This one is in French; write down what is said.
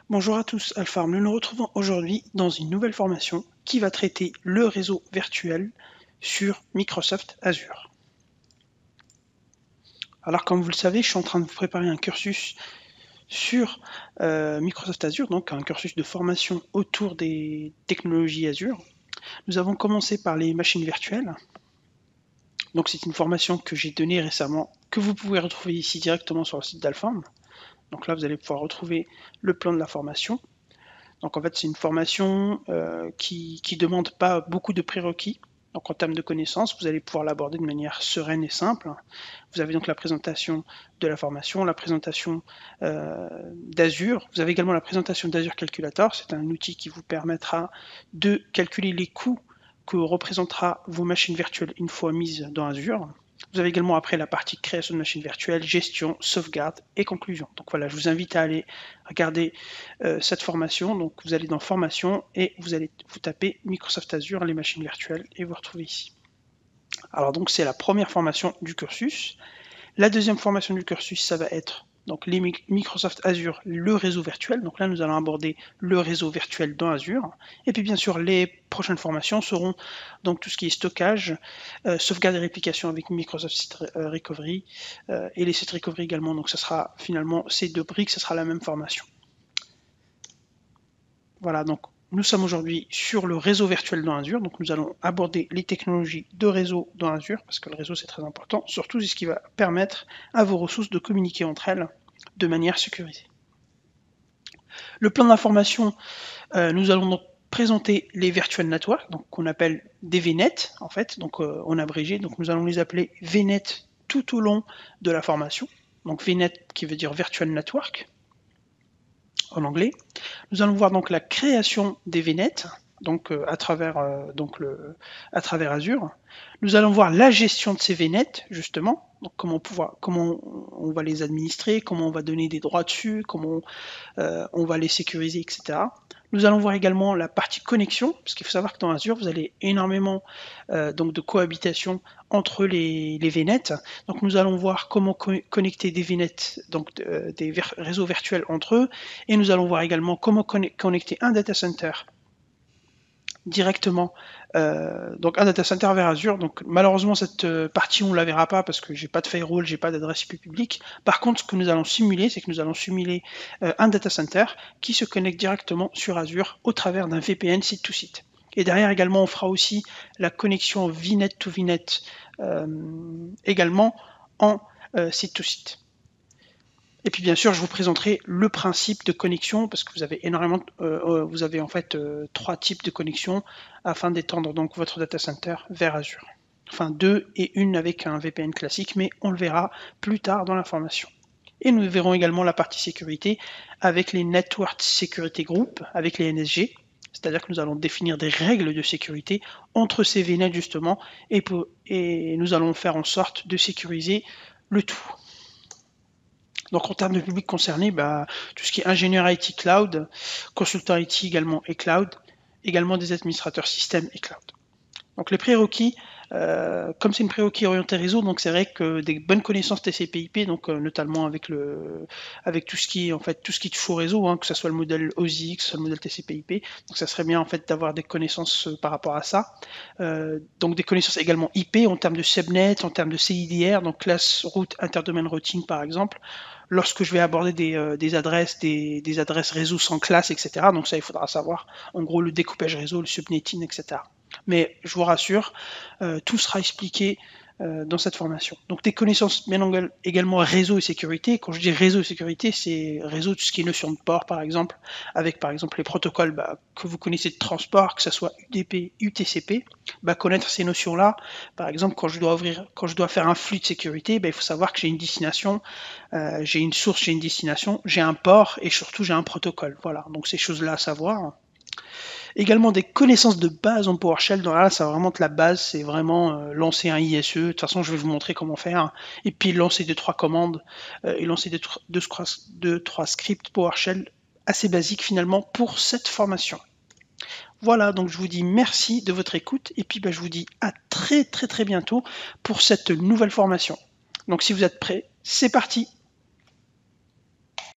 Bonjour à tous, Alpharm. Nous nous retrouvons aujourd'hui dans une nouvelle formation qui va traiter le réseau virtuel sur Microsoft Azure. Alors comme vous le savez, je suis en train de vous préparer un cursus sur Microsoft Azure, donc un cursus de formation autour des technologies Azure. Nous avons commencé par les machines virtuelles. Donc c'est une formation que j'ai donnée récemment, que vous pouvez retrouver ici directement sur le site d'Alpharm. Donc là, vous allez pouvoir retrouver le plan de la formation. Donc en fait, c'est une formation qui ne demande pas beaucoup de prérequis. Donc en termes de connaissances, vous allez pouvoir l'aborder de manière sereine et simple. Vous avez donc la présentation de la formation, la présentation d'Azure. Vous avez également la présentation d'Azure Calculator. C'est un outil qui vous permettra de calculer les coûts que représentera vos machines virtuelles une fois mises dans Azure. Vous avez également après la partie création de machines virtuelles, gestion, sauvegarde et conclusion. Donc voilà, je vous invite à aller regarder cette formation. Donc vous allez dans formation et vous tapez Microsoft Azure, les machines virtuelles et vous retrouvez ici. Alors donc c'est la première formation du cursus. La deuxième formation du cursus, ça va être donc les Microsoft Azure, le réseau virtuel. Donc là, nous allons aborder le réseau virtuel dans Azure. Et puis bien sûr, les prochaines formations seront donc tout ce qui est stockage, sauvegarde et réplication avec Microsoft Site Recovery et les Site Recovery également. Donc ça sera finalement ces deux briques, ça sera la même formation. Voilà, donc nous sommes aujourd'hui sur le réseau virtuel dans Azure, donc nous allons aborder les technologies de réseau dans Azure, parce que le réseau c'est très important, surtout c'est ce qui va permettre à vos ressources de communiquer entre elles de manière sécurisée. Le plan d'information, nous allons donc présenter les virtual networks, donc qu'on appelle des VNet en fait, donc en abrégé, donc nous allons les appeler VNet tout au long de la formation, donc VNet qui veut dire Virtual Network en anglais. Nous allons voir donc la création des VNet, donc à travers Azure. Nous allons voir la gestion de ces VNet, justement, donc comment on va les administrer, comment on va donner des droits dessus, comment on va les sécuriser, etc. Nous allons voir également la partie connexion, parce qu'il faut savoir que dans Azure, vous avez énormément donc de cohabitation entre les VNet. Donc nous allons voir comment connecter des VNet, donc des réseaux virtuels entre eux, et nous allons voir également comment connecter un data center directement donc un data center vers Azure. Donc malheureusement cette partie on la verra pas parce que j'ai pas de firewall, j'ai pas d'adresse IP publique. Par contre, ce que nous allons simuler, c'est que nous allons simuler un data center qui se connecte directement sur Azure au travers d'un VPN site to site. Et derrière également, on fera aussi la connexion VNet to VNet également en site to site. Et puis bien sûr, je vous présenterai le principe de connexion parce que vous avez énormément, vous avez en fait trois types de connexion afin d'étendre donc votre data center vers Azure. Enfin deux et une avec un VPN classique, mais on le verra plus tard dans la formation. Et nous verrons également la partie sécurité avec les Network Security Group, avec les NSG, c'est-à-dire que nous allons définir des règles de sécurité entre ces VNet justement, et nous allons faire en sorte de sécuriser le tout. Donc en termes de public concerné, tout ce qui est ingénieur IT cloud, consultant IT également et cloud, également des administrateurs système et cloud. Donc les prérequis, comme c'est une prérequis orientée réseau, donc c'est vrai que des bonnes connaissances TCP/IP, donc notamment avec tout ce qui est en fait tout ce qui touche au réseau, hein, que ce soit le modèle OSI, que ce soit le modèle TCP/IP, donc ça serait bien en fait d'avoir des connaissances par rapport à ça. Donc des connaissances également IP en termes de subnet, en termes de CIDR, donc class route interdomain routing par exemple. Lorsque je vais aborder des adresses réseau sans classe, etc. Donc ça, il faudra savoir en gros le découpage réseau, le subnetting, etc. Mais je vous rassure, tout sera expliqué dans cette formation. Donc des connaissances bien également réseau et sécurité. Quand je dis réseau et sécurité, c'est réseau, tout ce qui est notion de port par exemple, avec par exemple les protocoles que vous connaissez de transport, que ce soit UDP, UTCP, connaître ces notions-là. Par exemple, quand je dois faire un flux de sécurité, il faut savoir que j'ai une destination, j'ai une source, j'ai une destination, j'ai un port et surtout j'ai un protocole. Voilà, donc ces choses-là à savoir. Également des connaissances de base en PowerShell. Dans là, ça va vraiment être la base, c'est vraiment lancer un ISE. De toute façon, je vais vous montrer comment faire. Et puis lancer 2-3 commandes et lancer 2-3 scripts PowerShell assez basiques finalement pour cette formation. Voilà, donc je vous dis merci de votre écoute et puis je vous dis à très bientôt pour cette nouvelle formation. Donc si vous êtes prêts, c'est parti!